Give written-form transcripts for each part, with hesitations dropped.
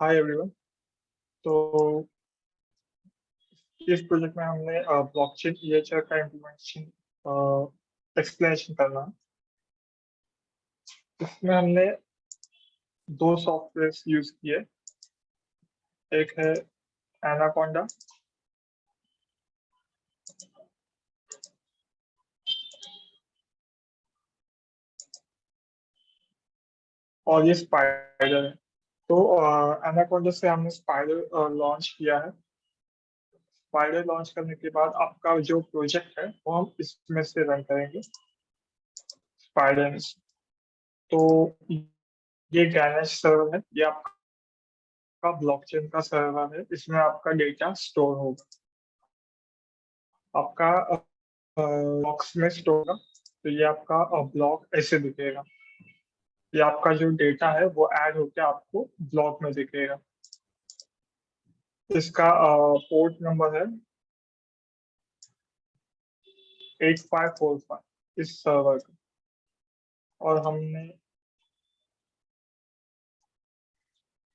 Hi everyone. तो इस project में हमने ब्लॉकचेन ईएचआर का इम्प्लीमेंटेशन एक्सप्लेनेशन करना है। इसमें हमने दो सॉफ्टवेयर यूज किए। एक है एनाकोंडा और ये स्पाइडर है। तो एनाकोंडा से हमने स्पाइडर लॉन्च किया है। स्पाइडर लॉन्च करने के बाद आपका जो प्रोजेक्ट है वो हम इसमें से रन करेंगे, स्पाइडर में से। तो ये गैनेश सर्वर है, ये आपका ब्लॉकचेन का सर्वर है। इसमें आपका डेटा स्टोर होगा, आपका ब्लॉक्स में स्टोर होगा। तो ये आपका ब्लॉक ऐसे दिखेगा। ये आपका जो डेटा है वो ऐड होकर आपको ब्लॉक में दिखेगा। इसका पोर्ट नंबर है 8545 इस सर्वर का। और हमने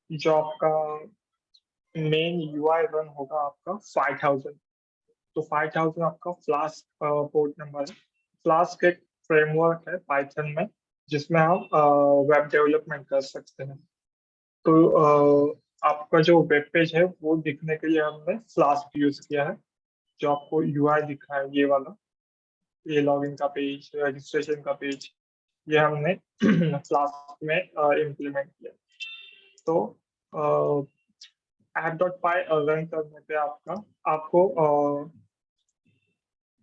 जो आपका मेन यूआई रन होगा आपका 5000। तो 5000 आपका फ्लास्क पोर्ट नंबर है। फ्लास्क एक फ्रेमवर्क है पाइथन में, जिसमें हम वेब डेवलपमेंट कर सकते हैं। तो आपका जो वेब पेज है वो दिखने के लिए हमने फ्लास्क यूज किया है। जो आपको यूआई दिखा है ये वाला, ये लॉगिन का पेज, रजिस्ट्रेशन का पेज, ये हमने फ्लास्क में इम्प्लीमेंट किया। तो ऐप डॉट पाई रन करने पे आपको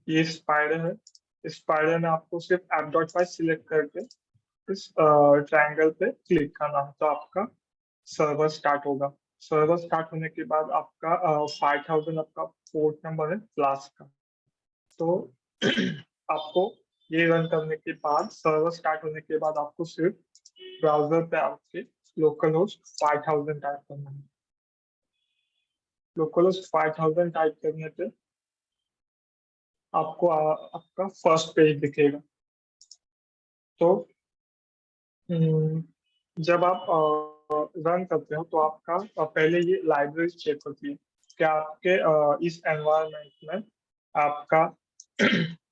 ये स्पाइडर है। इस स्पाइडर में आपको सिर्फ ऐप डॉट पाई सिलेक्ट करके इस ट्रायंगल पे क्लिक करना है, तो आपका सर्वर स्टार्ट होगा। सर्वर स्टार्ट होने के बाद आपका 5000 आपका पोर्ट नंबर है फ्लास्क का। तो आपको ये रन करने के बाद, सर्वर स्टार्ट होने के बाद आपको सिर्फ ब्राउजर पे आपके लोकल होस्ट 5000 टाइप करना है। लोकल होस्ट 5000 टाइप करने पे आपको आपका फर्स्ट पेज दिखेगा। तो हम्म, जब आप रन करते हो तो आपका पहले ये लाइब्रेरी चेक होती है कि आपके इस एनवायरनमेंट में आपका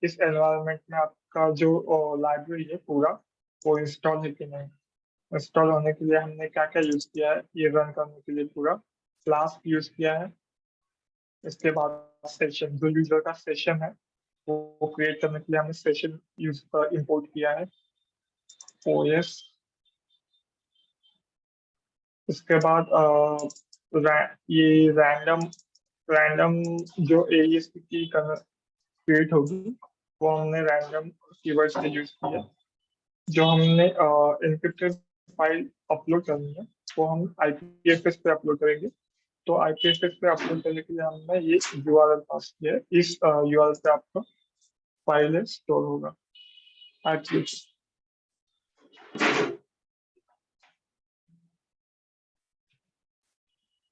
इस एनवायरनमेंट में आपका जो लाइब्रेरी है पूरा, वो इंस्टॉल है कि नहीं। इंस्टॉल होने के लिए हमने क्या क्या यूज किया है, ये रन करने के लिए पूरा फ्लास्क यूज किया है। इसके बाद सेशन, जो यूजर का सेशन है वो क्रिएट करने के लिए हमने सेशन यूज इंपोर्ट किया है, ओएस। उसके बाद ये रैंडम रैंडम जो एलियास की क्रिएट होगी, वो हमने रैंडम कीवर्ड से यूज किया। जो हमने एन्क्रिप्टेड फाइल अपलोड करनी है वो हम आईपीएफएस पे अपलोड करेंगे। तो आईपीएफएस पे अपलोड करने के लिए हमने ये यूआरएल पास किया है। इस यूआरएल पे आपका फाइल स्टोर होगा, आईपीएफएस।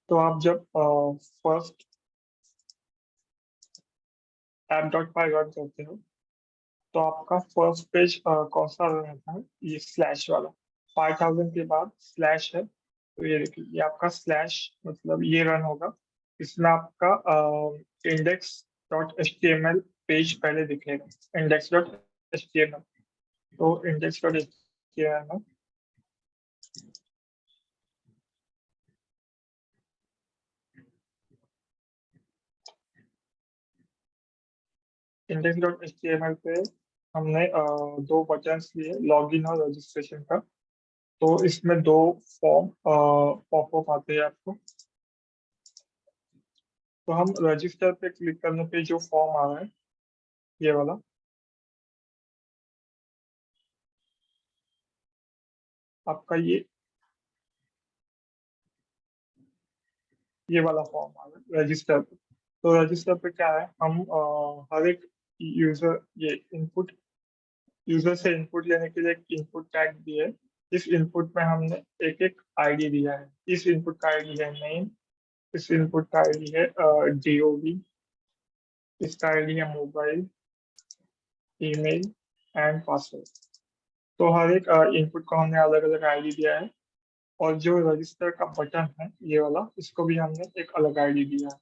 तो आप जब फर्स्ट ऐप डॉट पाई रन करते हो तो आपका फर्स्ट पेज कौन सा रहता है, ये स्लैश वाला। 5000 के बाद स्लैश है, तो ये देखिए, ये आपका स्लैश मतलब ये रन होगा। इसमें आपका index dot H T M L page पहले दिखेगा, index dot H T M L. तो index dot H T M L में index dot H T M L पे हमने दो बटन्स लिए, लॉगिन और रजिस्ट्रेशन का। तो इसमें दो फॉर्म पॉपअप आते हैं आपको। तो हम रजिस्टर पे क्लिक करने पे जो फॉर्म आ रहा है, ये वाला, आपका ये वाला फॉर्म आ रहा है रजिस्टर पे। तो रजिस्टर पे क्या है, हम हर एक यूजर ये इनपुट यूजर से इनपुट लेने के लिए एक इनपुट टैग दिया है। इस इनपुट में हमने एक एक आईडी दिया है। इस इनपुट का आईडी है नेम, इस इनपुट का आईडी है डीओबी, इसका आईडी है मोबाइल, ईमेल एंड पासवर्ड। तो हर एक इनपुट को हमने अलग अलग आईडी दिया है। और जो रजिस्टर का बटन है ये वाला, इसको भी हमने एक अलग आईडी दिया है।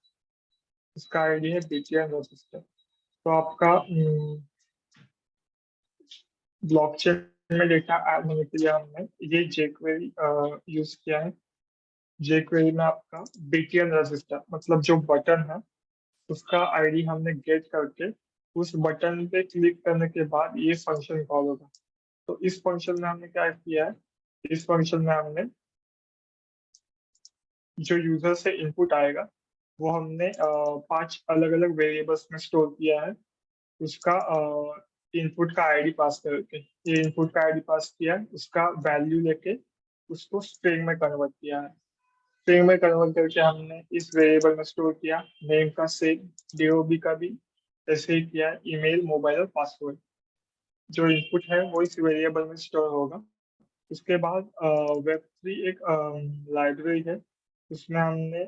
इसका आईडी है बीटीएन रजिस्टर। तो आपका ब्लॉकचेन में डेटा ऐड होने के लिए हमने ये जेक्वेरी यूज किया है। जेक्वेरी में आपका बीटीएन रजिस्टर मतलब जो बटन है उसका आईडी हमने गेट करके उस बटन पे क्लिक करने के बाद ये फंक्शन कॉल होगा। तो इस फंक्शन में हमने क्या किया है, इस फंक्शन में हमने जो यूजर से इनपुट आएगा वो हमने 5 अलग अलग वेरिएबल्स में स्टोर किया है। उसका इनपुट का आईडी पास करके, ये इनपुट का आईडी पास किया है, उसका वैल्यू लेके उसको स्ट्रिंग में कन्वर्ट किया है। स्ट्रिंग में कन्वर्ट करके हमने इस वेरिएबल में स्टोर किया। नेम का सेम, डीओबी का भी ऐसे ही किया है, ईमेल, मोबाइल और पासवर्ड। जो इनपुट है वो इस वेरिएबल में स्टोर होगा। उसके बाद वेब3 एक लाइब्रेरी है, उसमें हमने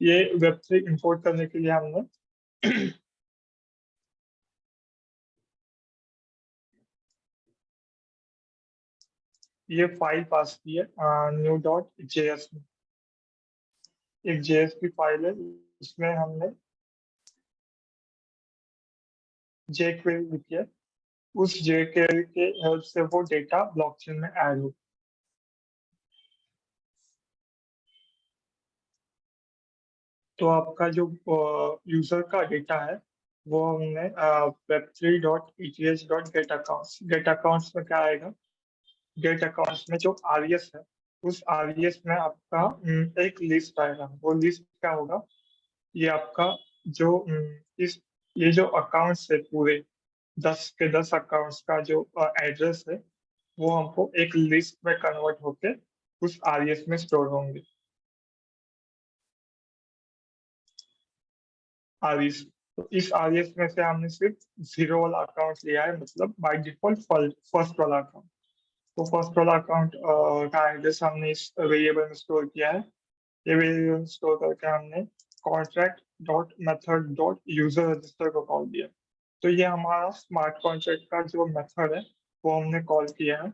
ये वेब3 इंपोर्ट करने के लिए हमने ये फाइल पास की है न्यू डॉट जेएस में। एक जेएस की फाइल है, इसमें हमने जेक्वेरी लिखी है। उस जेक्वेरी के हेल्प से वो डेटा ब्लॉकचेन में ऐड हो। तो आपका जो यूजर का डेटा है वो हमने web3.eth.getAccounts, गेट अकाउंट्स में क्या आएगा, गेट अकाउंट्स में जो आरईएस है उस आरईएस में आपका एक लिस्ट आएगा। वो लिस्ट क्या होगा, ये आपका जो इस ये जो अकाउंट्स है पूरे 10 के 10 अकाउंट्स का जो एड्रेस है वो हमको एक लिस्ट में कन्वर्ट होके उस आरईएस में स्टोर होंगे। आरईएस, तो इस आरईएस में से हमने सिर्फ जीरो वाला अकाउंट लिया है, मतलब बाय डिफॉल्ट फर्स्ट वाला अकाउंट। तो फर्स्ट वाला अकाउंट का एड्रेस हमने इस वेरिएबल में स्टोर किया है। ये वेरिएबल स्टोर करके हमने contract dot method dot user register को कॉल दिया। तो ये हमारा स्मार्ट कॉन्ट्रैक्ट का जो मेथड है वो हमने कॉल किया है।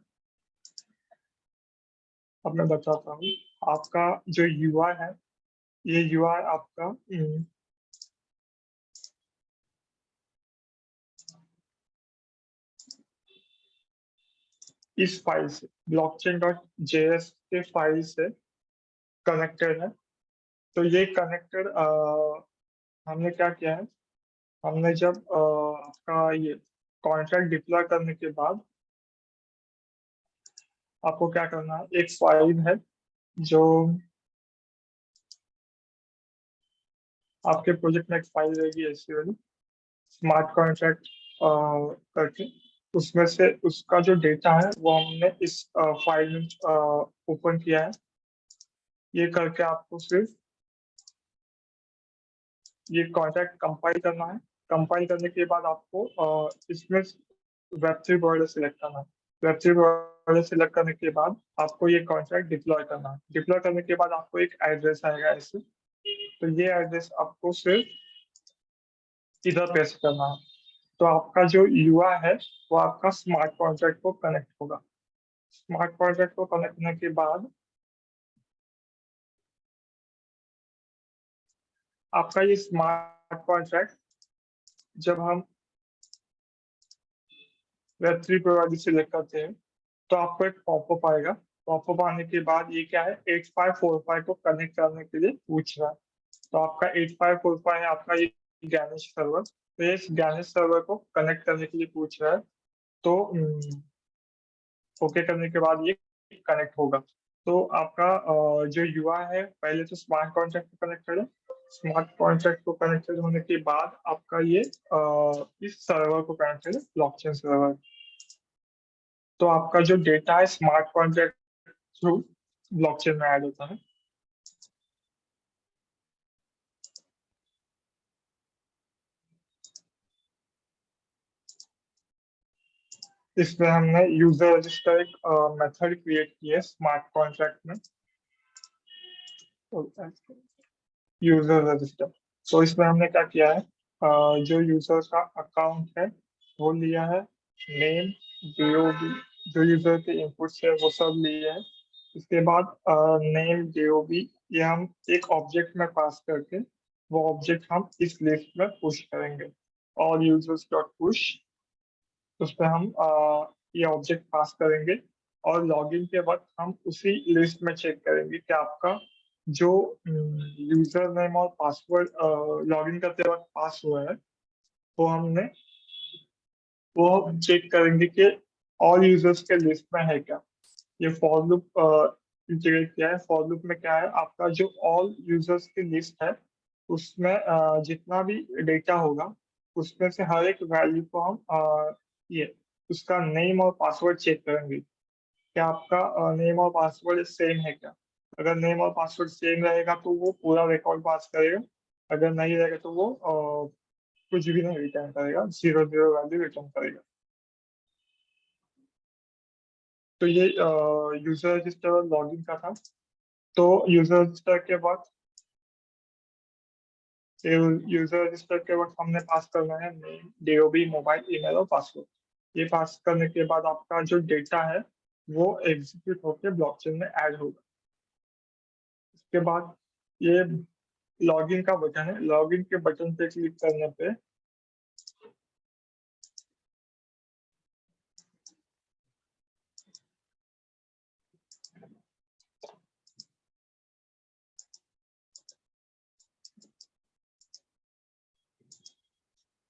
अब मैं बताता हूँ, आपका जो यूआई है, ये यूआई आपका इस फाइल से ब्लॉकचेन डॉट जेएस के फाइल से कनेक्टेड है। तो ये कनेक्टेड हमने क्या किया है, हमने जब आपका ये कॉन्ट्रैक्ट डिप्लॉय करने के बाद आपको क्या करना है, एक फाइल है जो आपके प्रोजेक्ट में एक फाइल रहेगी ऐसी वाली, स्मार्ट कॉन्ट्रैक्ट करके। उसमें से उसका जो डेटा है वो हमने इस फाइल में ओपन किया है। ये करके आपको सिर्फ ये कॉन्ट्रैक्ट कंपाइल करना है। कंपाइल करने के बाद आपको इसमें वेब3 बॉर्डर सिलेक्ट करना है। वेब3 बॉर्डर सिलेक्ट करने के बाद आपको ये कॉन्ट्रैक्ट डिप्लॉय करना है। डिप्लॉय करने के बाद आपको एक एड्रेस आएगा ऐसे, तो ये एड्रेस आपको सिर्फ इधर पेस्ट करना है। तो आपका जो यूआई है वो आपका स्मार्ट कॉन्ट्रैक्ट को कनेक्ट होगा। स्मार्ट कॉन्ट्रैक्ट को कनेक्ट करने के बाद आपका ये स्मार्ट कॉन्ट्रैक्ट जब हम वेब3 प्रोवाइडर सिलेक्ट करते हैं तो आपको एक पॉपअप आएगा। पॉपअप आने के बाद ये क्या है, 8545 को कनेक्ट करने के लिए पूछ रहा है। तो आपका 8545 है आपका ये गैनेश सर्वर। तो ये गैनेश सर्वर को कनेक्ट करने के लिए पूछ रहा है। तो ओके करने के बाद ये कनेक्ट होगा। तो आपका जो यूआई है पहले तो स्मार्ट कॉन्ट्रैक्ट को कनेक्टेड है। स्मार्ट कॉन्ट्रैक्ट को कनेक्टेड होने के बाद आपका ये इस सर्वर को कनेक्टेड है, ब्लॉकचेन सर्वर। तो आपका जो डेटा है स्मार्ट कॉन्ट्रैक्ट थ्रू ब्लॉकचेन में ऐड होता है। इसमें हमने यूजर रजिस्टर एक मेथड क्रिएट की है स्मार्ट कॉन्ट्रैक्ट में, यूजर रजिस्टर। तो इसमें हमने क्या किया है, जो यूजर का अकाउंट है वो लिया है नेम, डीओबी, जो यूजर के इनपुट्स है वो सब लिए हैं। इसके बाद नेम डीओबी, ये हम एक ऑब्जेक्ट में पास करके वो ऑब्जेक्ट हम इस लिस्ट में पुश करेंगे। और यूजर्स डॉट पुश, उस पर हम ये ऑब्जेक्ट पास करेंगे। और लॉगिन के वक्त हम उसी लिस्ट में चेक करेंगे कि आपका जो यूजर नेम और पासवर्ड लॉगिन करते वक्त पास हुआ है वो हमने वो हम चेक करेंगे कि ऑल यूजर्स के लिस्ट में है क्या। ये फॉर लूप इंटीग्रेट किया है। फॉर लूप में क्या है, आपका जो ऑल यूजर्स की लिस्ट है उसमें जितना भी डेटा होगा उसमें से हर एक वैल्यू को हम ये उसका नेम और पासवर्ड चेक करेंगे क्या आपका नेम और पासवर्ड सेम है क्या। अगर नेम और पासवर्ड सेम रहेगा तो वो पूरा रिकॉर्ड पास करेगा। अगर नहीं रहेगा तो वो कुछ भी नहीं रिटर्न करेगा, जीरो जीरो वैल्यू रिटर्न करेगा। तो ये यूजर रजिस्टर और लॉगिन का था। तो यूजर रजिस्टर के बाद यूजर रजिस्टर के वक्त हमने पास करना है नेम डीओबी मोबाइल ईमेल और पासवर्ड। ये पास करने के बाद आपका जो डेटा है वो एग्जीक्यूट होकर ब्लॉकचेन में ऐड होगा। इसके बाद ये लॉगिन का बटन है। लॉगिन के बटन पे क्लिक करने पे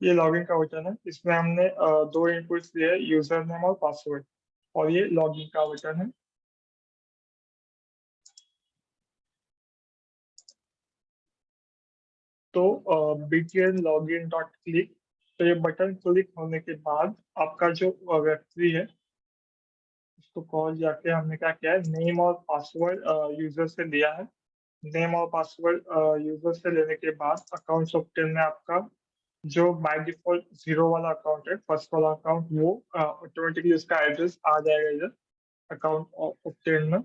ये लॉगिन का बटन है। इसमें हमने दो इनपुट्स लिए, यूजर नेम और पासवर्ड। और ये लॉगिन का बटन है। तो btn login डॉट क्लिक, तो ये बटन क्लिक होने के बाद आपका जो व्यक्ति है उसको कॉल जाके हमने क्या किया है, नेम और पासवर्ड यूजर से लिया है। नेम और पासवर्ड यूजर से लेने के बाद अकाउंट सॉफ्टवेयर में आपका जो बाय डिफॉल्ट जीरो वाला अकाउंट है, फर्स्ट वाला अकाउंट, वो ऑटोमेटिकली उसका एड्रेस आ जाएगा इधर अकाउंट ऑप्टेन में।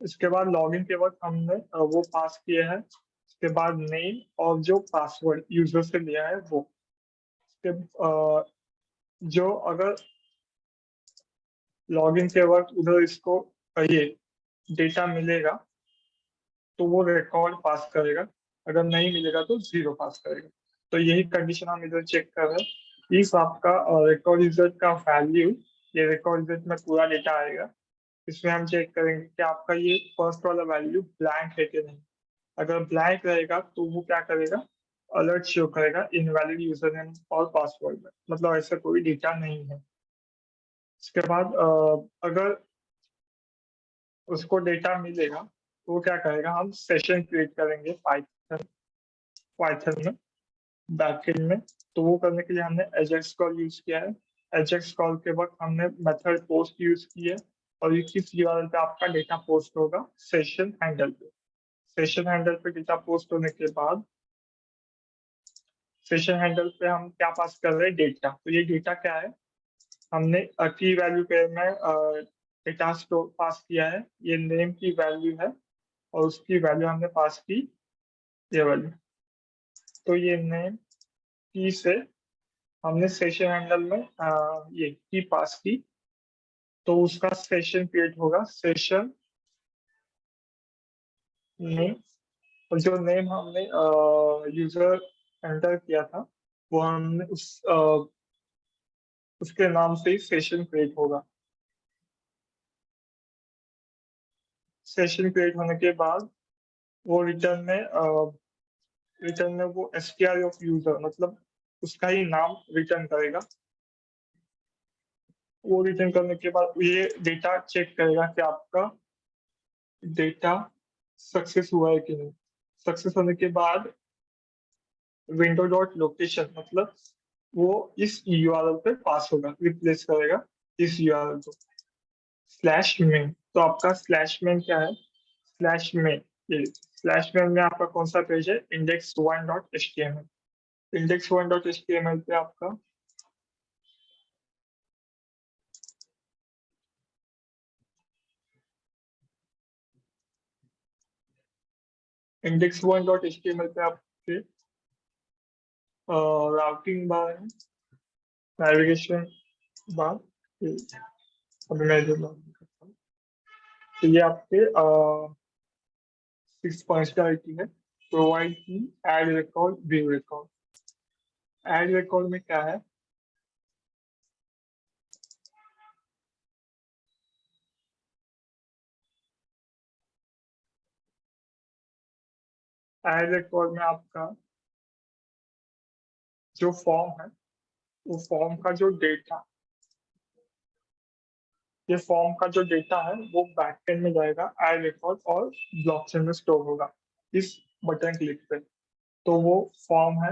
इसके बाद लॉगिन के वक्त हमने वो पास किए हैं। इसके बाद नेम और जो पासवर्ड यूजर से लिया है वो। इसके जो अगर लॉगिन के वक्त उधर इसको ये डेटा मिलेगा तो वो रिकॉर्ड पास करेगा। अगर नहीं मिलेगा तो जीरो पास करेगा। तो यही कंडीशन हम इधर चेक कर रहे हैं। इस आपका रिकॉर्ड रिजल्ट का वैल्यू, ये रिकॉर्ड रिजल्ट में पूरा डेटा आएगा। इसमें हम चेक करेंगे कि आपका ये फर्स्ट वाला वैल्यू ब्लैंक है कि नहीं। अगर ब्लैंक रहेगा तो वो क्या करेगा, अलर्ट शो करेगा इनवैलिड यूजर नेम और पासवर्ड में, मतलब ऐसा कोई डेटा नहीं है। इसके बाद अगर उसको डेटा मिलेगा तो वो क्या करेगा, हम सेशन क्रिएट करेंगे पाइथन पाइथन में बैकएंड में। तो वो करने के लिए हमने एजेक्स कॉल यूज किया है। एजेक्स कॉल के वक्त हमने मेथड पोस्ट यूज की है। और ये किस यूआरएल पे आपका डेटा पोस्ट होगा, सेशन हैंडल पे। सेशन हैंडल पे डेटा पोस्ट होने के बाद सेशन हैंडल पे हम क्या पास कर रहे हैं, डेटा। तो ये डेटा क्या है, हमने की वैल्यू पेयर में डेटा स्टोर पास किया है। ये नेम की वैल्यू है और उसकी वैल्यू हमने पास की, ये वैल्यू। तो ये नेम की से हमने सेशन हैंडल में ये की पास की। तो उसका सेशन क्रिएट होगा, सेशन नेम। और जो नेम हमने यूजर एंटर किया था वो हमने उसके नाम से ही सेशन क्रिएट होगा। सेशन क्रिएट होने के बाद वो रिटर्न में वो एसटीआर ऑफ यूजर, मतलब उसका ही नाम रिटर्न करेगा। वो रिटर्न करने के बाद ये डेटा चेक करेगा कि आपका डेटा सक्सेस हुआ है कि नहीं। सक्सेस होने के बाद विंडो डॉट लोकेशन, मतलब वो इस यूआरएल पे पास होगा, रिप्लेस करेगा इस यूआरएल को, स्लैश मेन। तो आपका स्लैश मेन क्या है, स्लैश मेन, ये स्लैश मेन में आपका कौन सा पेज है, index one dot H T M L. Index one dot H T M L पे आपका index one dot H T M L पे आपके राउटिंग बार है, नेविगेशन बार, अभी मैं जो लॉगिन करता हूँ, तो ये आपके 6 फंक्शनलिटी है। प्रोवाइड की, add record, view record. Add record में क्या है? एड रिकॉर्ड में आपका जो फॉर्म है, वो फॉर्म का जो डेटा, ये फॉर्म का जो डेटा है वो बैकएंड में जाएगा एड रिकॉर्ड और ब्लॉकचेन में स्टोर होगा इस बटन क्लिक पे। तो वो फॉर्म है,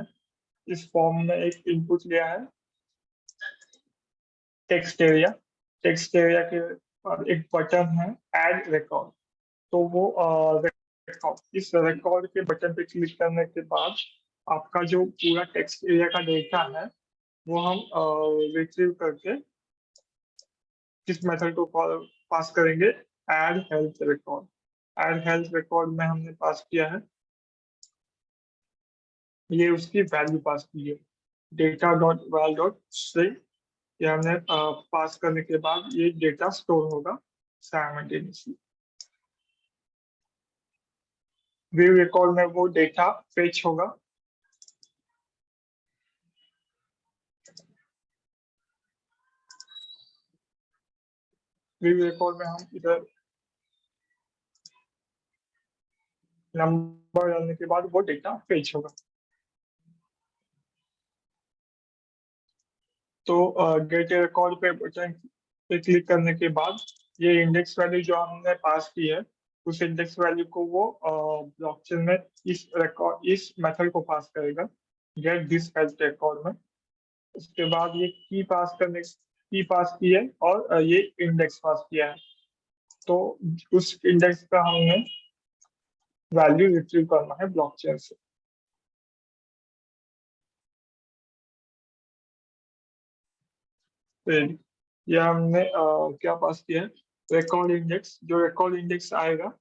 इस फॉर्म में एक इनपुट लिया है टेक्स्ट एरिया। टेक्स्ट एरिया के और एक बटन है ऐड रिकॉर्ड। तो वो रिकॉर्ड, इस रिकॉर्ड के बटन पे क्लिक करने के बाद आपका जो पूरा टेक्स्ट एरिया का डेटा है वो हम रिट्रीव करके किस मेथड को पास करेंगे? Add health record. Add health record में हमने पास किया है, ये उसकी वैल्यू पास की है, data dot val dot string. ये हमने पास करने के बाद ये डेटा स्टोर होगा साइमल्टेनियसली। व्यू रिकॉर्ड में वो डेटा फेच होगा। व्यू रिकॉर्ड में हम इधर नंबर डालने के बाद वो डेटा फेच होगा। तो गेट रिकॉर्ड पे बटन पे क्लिक करने के बाद ये इंडेक्स वैल्यू जो हमने पास की है, उस इंडेक्स वैल्यू को वो ब्लॉकचेन में इस मेथड को पास करेगा गेट दिस हेल्थ रिकॉर्ड में। उसके बाद ये की पास की है और ये इंडेक्स पास किया है। तो उस इंडेक्स का हमने वैल्यू रिट्रीव करना है ब्लॉकचेन से। फिर ये हमने क्या पास किया है? Record index. जो रिकॉर्ड इंडेक्स आएगा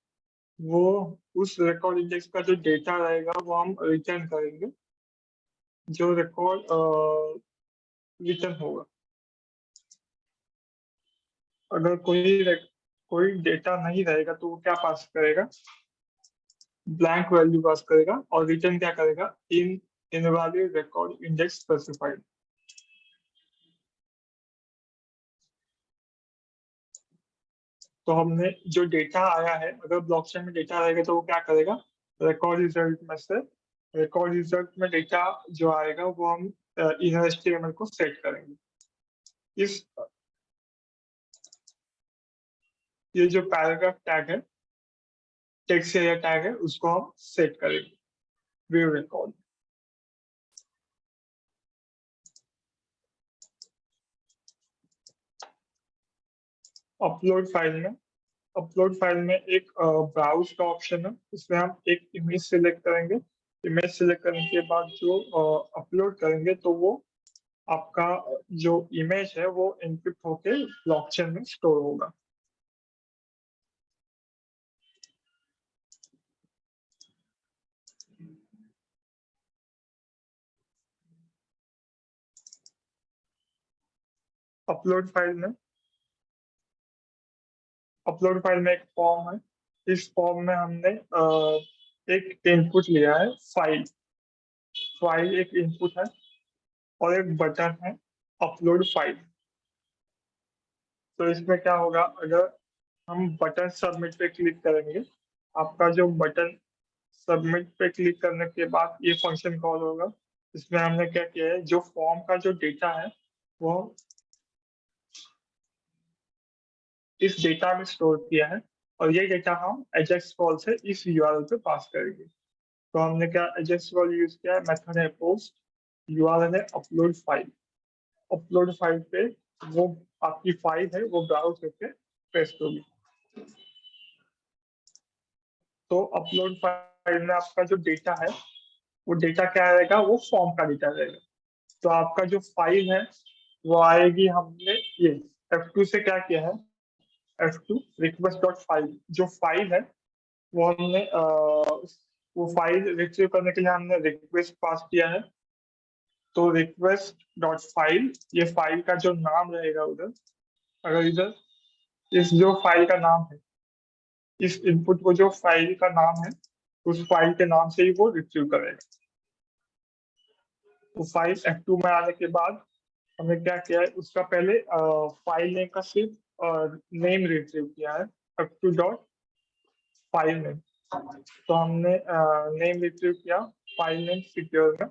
वो उस रिकॉर्ड इंडेक्स का जो डेटा रहेगा वो हम रिटर्न करेंगे, जो रिकॉर्ड रिटर्न होगा। अगर कोई डेटा नहीं रहेगा तो वो क्या पास करेगा? ब्लैंक वैल्यू पास करेगा और रिटर्न क्या करेगा? In invalid record index specified. तो हमने जो डेटा आया है, अगर ब्लॉकचेन में डेटा रहेगा तो वो क्या करेगा? रिकॉर्ड रिजल्ट में से रिकॉर्ड रिजल्ट में डेटा जो आएगा वो हम इन एचटीएमएल को सेट करेंगे। इस ये जो पैराग्राफ टैग है, टेक्स्ट एरिया टैग है, उसको हम सेट करेंगे व्यू रिकॉर्ड। अपलोड फाइल में एक ब्राउज का ऑप्शन है, इसमें हम एक इमेज सिलेक्ट करेंगे। इमेज सिलेक्ट करने के बाद जो अपलोड करेंगे तो वो आपका जो इमेज है वो इनपुट होके ब्लॉकचेन में स्टोर होगा। अपलोड फाइल में एक फॉर्म है। इस फॉर्म में हमने एक इनपुट लिया है फाइल। फाइल एक इनपुट है और एक बटन है अपलोड फाइल। तो इसमें क्या होगा? अगर हम बटन सबमिट पे क्लिक करेंगे, आपका जो बटन सबमिट पे क्लिक करने के बाद ये फंक्शन कॉल होगा। इसमें हमने क्या किया है, जो फॉर्म का जो डेटा है वो इस डेटा में स्टोर किया है और ये डेटा हम एजेक्स कॉल से इस यूआरएल पे पास करेंगे। तो हमने क्या एजेक्स कॉल यूज किया है? मेथड है पोस्ट, यूआरएल है अपलोड फाइल। अपलोड फाइल पे वो आपकी फाइल है वो ब्राउज करके पेस्ट होगी। तो अपलोड फाइल में आपका जो डेटा है वो डेटा क्या रहेगा? वो फॉर्म का डेटा रहेगा। तो आपका जो फाइल है वो आएगी, हमने ये F2 से क्या किया है? F2 रिक्वेस्ट डॉट फाइल, जो फाइल है वो हमने वो फाइल रिट्रीव करने के लिए हमने रिक्वेस्ट पास किया है। तो रिक्वेस्ट डॉट फाइल, ये फाइल का जो नाम रहेगा उधर, अगर इधर इस जो फाइल का नाम है, इस इनपुट को जो फाइल का नाम है, उस फाइल के नाम से ही वो रिट्रीव करेगा। तो फाइल F2 में आने के बाद हमने क्या किया है, उसका पहले फाइल नेम का सिर्फ नेम रिट्रीव किया है, F2 डॉट फाइल नेम। तो हमने नेम रिट्रीव किया फाइल नेम सिक्योर में।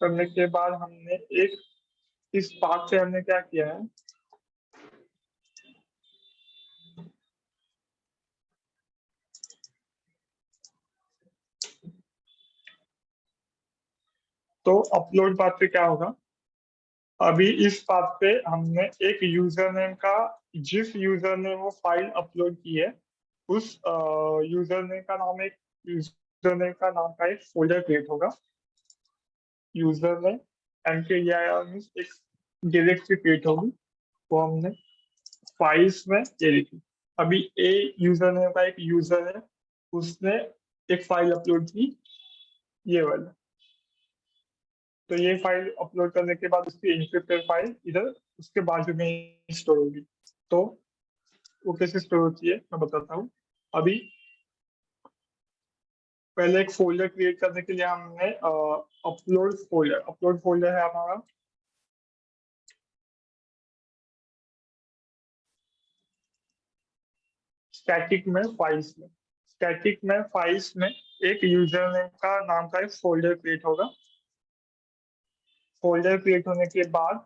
करने के बाद हमने एक इस पाथ से हमने क्या किया है, तो अपलोड पाथ पे क्या होगा, अभी इस पाथ पे हमने एक यूजर नेम का, जिस यूजर ने वो फाइल अपलोड की है, उस यूजर नेम का नाम, एक यूजर नेम का नाम का एक फोल्डर क्रिएट होगा। यूजर नेम mkdir मीन्स एक डायरेक्टरी क्रिएट होगी, वो हमने फाइल्स में ये लिखी। अभी ए यूजर नेम का एक यूजर है, उसने एक फाइल अपलोड की, ये वाला। तो ये फाइल अपलोड करने के बाद उसकी एन्क्रिप्टेड फाइल इधर उसके बाजू में स्टोर होगी। तो वो कैसे स्टोर होती है मैं बताता हूँ। अभी पहले एक फोल्डर क्रिएट करने के लिए हमने अपलोड फोल्डर है हमारा, स्टैटिक में फाइल्स में एक यूजर नेम का नाम का एक फोल्डर क्रिएट होगा। फोल्डर क्रिएट होने के बाद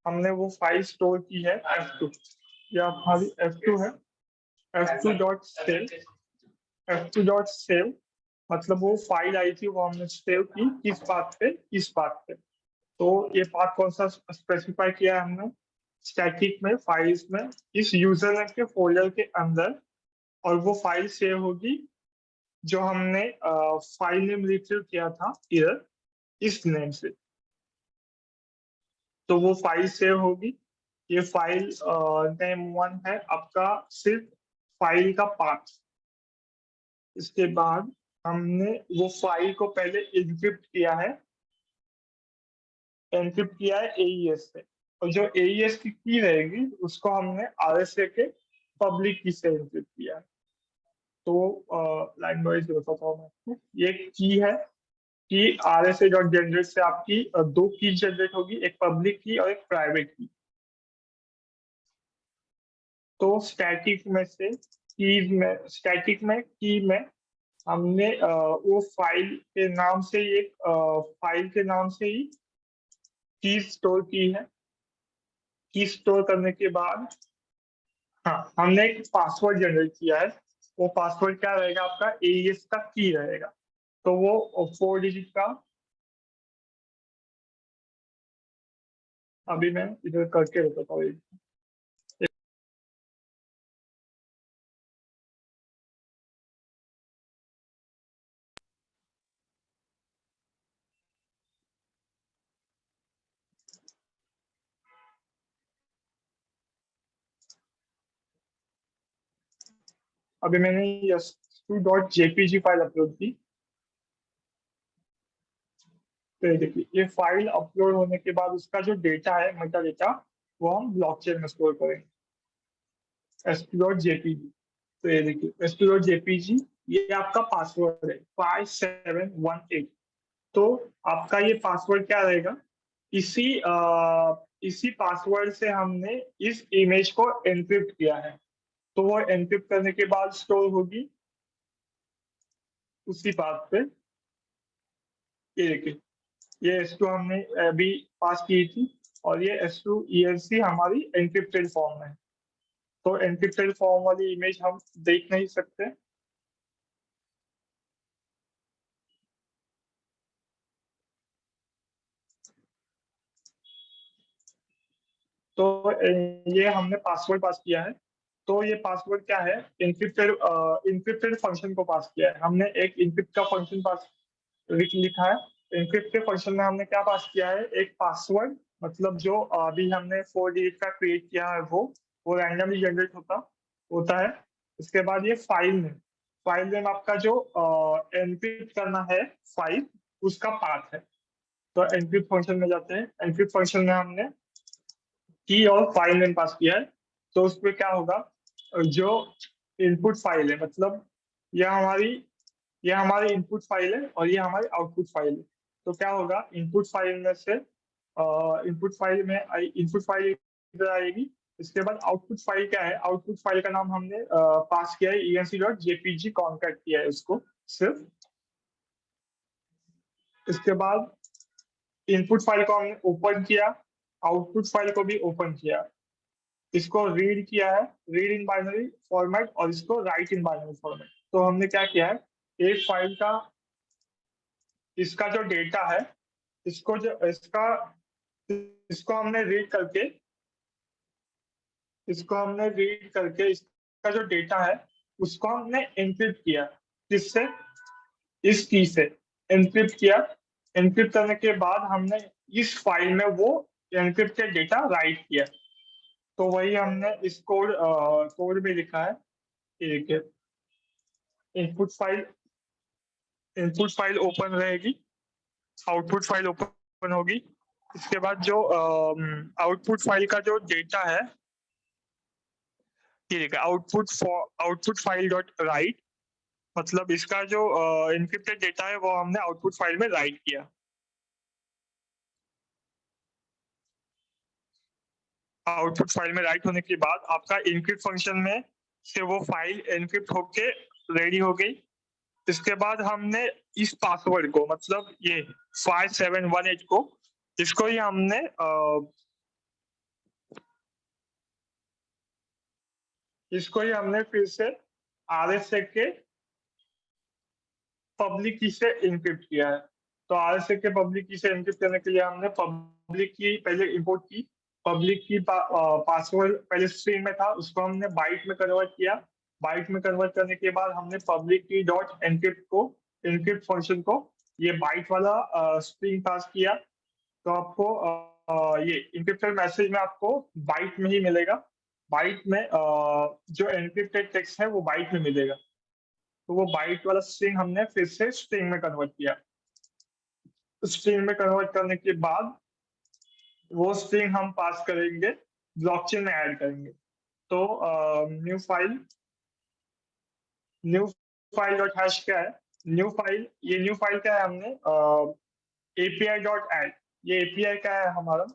हमने वो फाइल स्टोर की है F2, या हमारी F2 है, F2 dot save. F2 dot save मतलब वो फाइल आई थी, वो हमने सेव की किस पाथ पे, इस पाथ पे। तो ये पाथ कौन सा स्पेसिफाई किया है हमने, स्टैटिक में फाइल्स में इस यूजर नेम के फोल्डर के अंदर, और वो फाइल सेव होगी जो हमने फाइल नेम रिट्रीव किया था इधर इस नेम से। तो वो फाइल सेव होगी। ये फाइल नेम 1 है आपका, सिर्फ फाइल का पाथ। इसके बाद हमने वो फाइल को पहले एन्क्रिप्ट किया है AES से, और जो AES की रहेगी उसको हमने RSA के पब्लिक की से एन्क्रिप्ट किया है। तो लाइन वाइज बताता हूँ मैं आपको। ये की है कि RSA डॉट जनरेट से आपकी दो की जनरेट होगी, एक पब्लिक की और एक प्राइवेट की। तो स्टैटिक में की में हमने वो फाइल के नाम से ही एक फाइल के नाम से ही की स्टोर की है। की स्टोर करने के बाद हाँ, हमने एक पासवर्ड जनरेट किया है। वो पासवर्ड क्या रहेगा आपका, AES का की रहेगा। तो वो 4 डिजिट का, अभी मैं इधर करके बताता हूँ। अभी मैंने yastru.jpg फाइल अपलोड की। तो ये देखिए, ये फाइल अपलोड होने के बाद उसका जो डेटा है, मेटा डेटा, वो हम ब्लॉकचेन में स्टोर करेंगे, yastru.jpg। तो ये देखिए yastru.jpg, ये आपका पासवर्ड है 5718। तो आपका ये पासवर्ड क्या रहेगा, इसी पासवर्ड से हमने इस इमेज को एन्क्रिप्ट किया है। तो वो एन्क्रिप्ट करने के बाद स्टोर होगी उसी पाथ पे। ये देखिए, ये S2 हमने अभी पास की थी, और ये S2 ELC हमारी एन्क्रिप्टेड फॉर्म में है। तो एन्क्रिप्टेड फॉर्म वाली इमेज हम देख नहीं सकते। तो ये हमने पासवर्ड पास किया है। तो ये पासवर्ड क्या है, इंक्रिप्टेड फंक्शन को पास किया है हमने। एक इंक्रिप्ट का फंक्शन पास लिखा है। इंक्रिप्ट के फंक्शन में हमने क्या पास किया है, एक पासवर्ड, मतलब जो अभी हमने 4 डिजिट का क्रिएट किया है वो रैंडमली जनरेट होता है। उसके बाद ये फाइल नेम आपका जो एनक्रिप्ट करना है फाइल, उसका पाथ है। तो एनक्रिप्ट फंक्शन में जाते हैं। एनक्रिप्ट फंक्शन में हमने की और फाइल नेम पास किया है, तो उस पर क्या होगा, जो इनपुट फाइल है, मतलब यह हमारी ये हमारी इनपुट फाइल है और ये हमारी आउटपुट फाइल है। तो क्या होगा, इनपुट फाइल में से इनपुट फाइल इधर आएगी। इसके बाद आउटपुट फाइल क्या है, आउटपुट फाइल का नाम हमने पास किया है enc.jpg, कॉन्कैट किया है उसको सिर्फ। इसके बाद इनपुट फाइल को हमने ओपन किया, आउटपुट फाइल को भी ओपन किया, इसको रीड किया है, रीड इन बाइनरी फॉर्मेट, और इसको राइट इन बाइनरी फॉर्मेट। तो हमने क्या किया है, एक फाइल का इसका जो डेटा है, इसको जो इसका इसको हमने रीड करके इसका जो डेटा है उसको हमने एनक्रिप्ट किया। किससे? इस की से एनक्रिप्ट किया। एनक्रिप्ट करने के बाद हमने इस फाइल में वो एनक्रिप्टेड डेटा राइट किया। तो वही हमने इस कोड में लिखा है। ठीक है, input file input file open रहेगी, आउटपुट फाइल ओपन होगी। इसके बाद जो आउटपुट फाइल का जो डेटा है, ये देखा, आउटपुट फाइल डॉट राइट, मतलब इसका जो इनक्रिप्टेड डेटा है वो हमने आउटपुट फाइल में राइट किया। आउटपुट फाइल में राइट होने के बाद आपका इनक्रिप्ट फंक्शन में से वो फाइल एनक्रिप्ट होके रेडी हो गई। इसके बाद हमने इस पासवर्ड को, मतलब ये 5718 को, इसको ही हमने फिर से RSA के पब्लिक की से इनक्रिप्ट किया है। तो RSA के पब्लिक की से इनक्रिप्ट करने के लिए हमने पब्लिक की पहले इंपोर्ट की। पब्लिक की पासवर्ड पहले स्ट्रिंग में था, उसको हमने बाइट में कन्वर्ट किया। बाइट में कन्वर्ट करने के बाद हमने पब्लिक की डॉट एनक्रिप्ट फंक्शन को ये बाइट वाला स्ट्रिंग पास किया। तो आपको ये इंक्रिप्टेड मैसेज में आपको बाइट में ही मिलेगा। बाइट में जो एनक्रिप्टेड टेक्स्ट है वो बाइट में मिलेगा। तो वो बाइट वाला स्ट्रिंग हमने फिर से स्ट्रिंग में कन्वर्ट किया। स्ट्रिंग में कन्वर्ट करने के बाद वो स्ट्रिंग हम पास करेंगे, ब्लॉकचेन में ऐड करेंगे। तो न्यू फाइल डॉट हैश क्या है, न्यू फाइल क्या है, हमने एपीआई डॉट ऐड, ये एपीआई क्या है हमारा,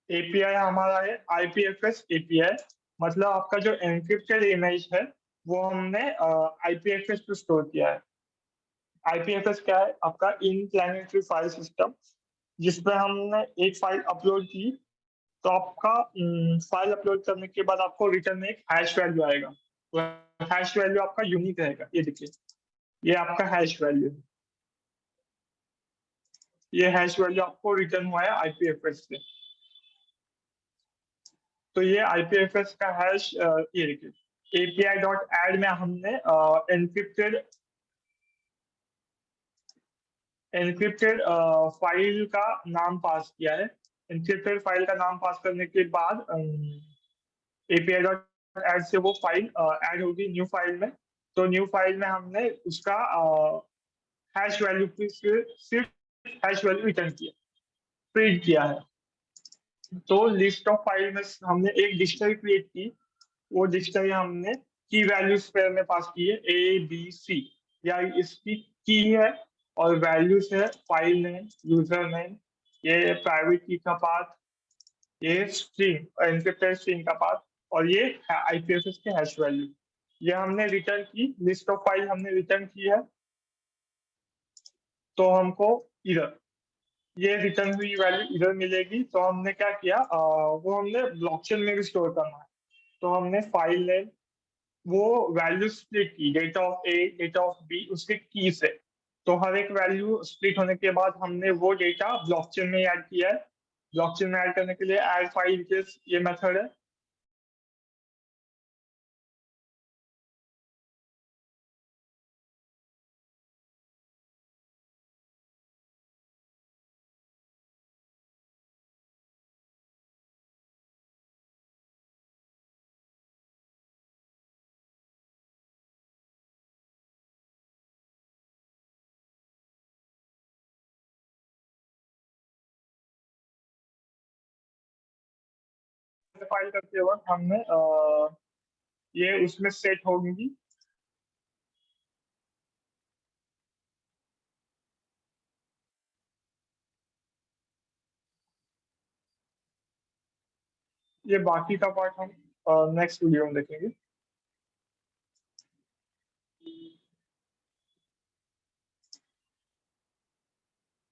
एपीआई हमारा है आईपीएफएस एपीआई। मतलब आपका जो एनक्रिप्टेड इमेज है वो हमने आईपीएफएस पे स्टोर किया है। आईपीएफएस क्या है, आपका इन प्लानिटरी फाइल सिस्टम, जिसपे हमने एक फाइल अपलोड की। तो आपका फाइल अपलोड करने के बाद आपको रिटर्न में एक हैश वैल्यू आएगा। हैश वैल्यू आपका यूनिक रहेगा। ये देखिए, ये आपका हैश वैल्यू, ये हैश वैल्यू आपको रिटर्न हुआ है आईपीएफएस से। तो ये आईपीएफएस का हैश, ये देखिए, एपीआई डॉट ऐड में हमने एनक्रिप्टेड एनक्रिप्टेड फाइल का नाम पास किया है। एनक्रिप्टेड फाइल का नाम पास करने के बाद एपीआई डॉट ऐड से वो फाइल ऐड होगी न्यू फाइल में। तो न्यू फाइल में हमने उसका हैश वैल्यू सिर्फ हैश वैल्यू रिटर्न किया, प्रिंट किया है। तो लिस्ट ऑफ फाइल में हमने एक डिक्शनरी क्रिएट की। वो डिक्शनरी हमने की वैल्यूज पेयर में पास की है, ABC, या इसकी की है और वैल्यूज है फाइल नेम, यूजर नेम, ये प्राइवेट की का पाथ, ये स्ट्रिंग एनक्रिप्टेड स्ट्रिंग का पाथ, और ये आईपीएफएस के हैश वैल्यू। ये हमने रिटर्न की, लिस्ट ऑफ फाइल हमने रिटर्न की है। तो हमको इधर ये रिटर्न हुई वैल्यू इधर मिलेगी। तो हमने क्या किया, वो हमने ब्लॉकचेन में भी स्टोर करना है। तो हमने फाइल नेम, वो वैल्यू स्प्लिट की, data of A, data of B, उसके की से। तो हर एक वैल्यू स्प्लिट होने के बाद हमने वो डेटा ब्लॉकचेन में ऐड किया है। ब्लॉकचेन में ऐड करने के लिए ऐड फाइल के ये मेथड है। फाइल करते वक्त हमने ये उसमें सेट होंगी। ये बाकी का पार्ट हम नेक्स्ट वीडियो में देखेंगे।